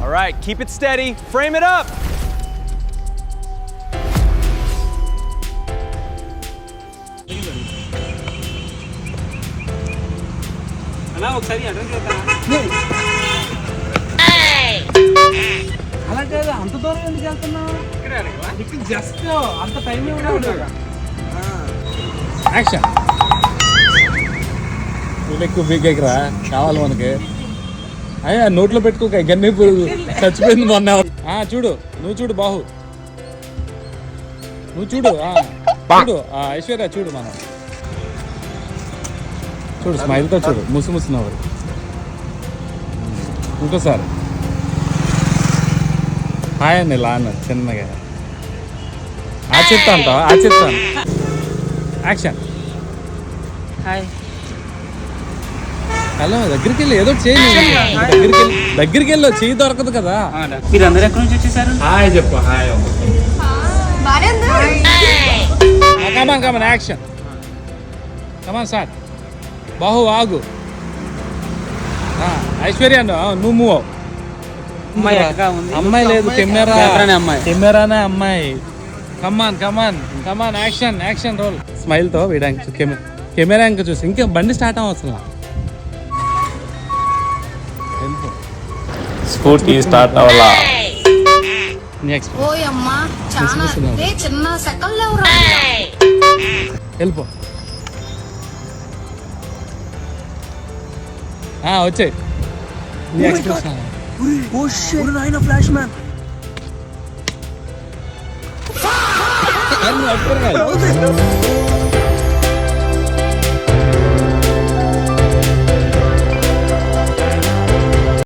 All right, keep it steady. Frame it up. అలా ఒకసారి attend చేస్తారా? అలాంటి అంత దూరం ఎందుకు వెళ్తున్నావు? ఇక్కడ జస్ట్ అంత టైం ఉండదు. యాక్షన్. ఎక్కువ బీకెక్కరా కావాలి మనకి. అయ్యా నోట్లో పెట్టుకోక గన్నీ చచ్చిపోయింది మొన్న. చూడు నువ్వు చూడు బాహు, నువ్వు చూడు చూడు ఐశ్వర్య చూడు, మనం చూడు స్మైల్తో చూడు, ముసి నవ్వు. ఇంకోసారి హాయ్ అండి ఇలా అన్న చిన్నగా చెప్తాను. యాక్షన్. హాయ్. హలో దగ్గరికి వెళ్ళి ఏదో చేయి, దగ్గరికి వెళ్ళి చెయ్యి దొరకదు కదా. మీరు అందరు ఎక్కడి నుంచి వచ్చేసారు? హాయ్ చెప్పు. హాయ్. కమాన్ యాక్షన్. Come on sir. బాహు ఆగు. ఐశ్వర్య నువ్వు మూవ్ అవు. అమ్మాయి లేదు, కెమెరానే అమ్మాయి. కమాన్ యాక్షన్ రోల్. స్మైల్తో వీడానికి కెమెరా ఇంకా చూసి ఇంకా బండి స్టార్ట్ అవ్వసలా. స్కూటీ స్టార్ట్ అవ్వాలా? నెక్స్ట్ ఓయమ్మా చాలా చిన్న సెకండ్ ఎవరా వెళ్ళిపో. వచ్చాయి నీ ఎక్స్ప్రెషన్. Flash man. అట్టుకోవాలి.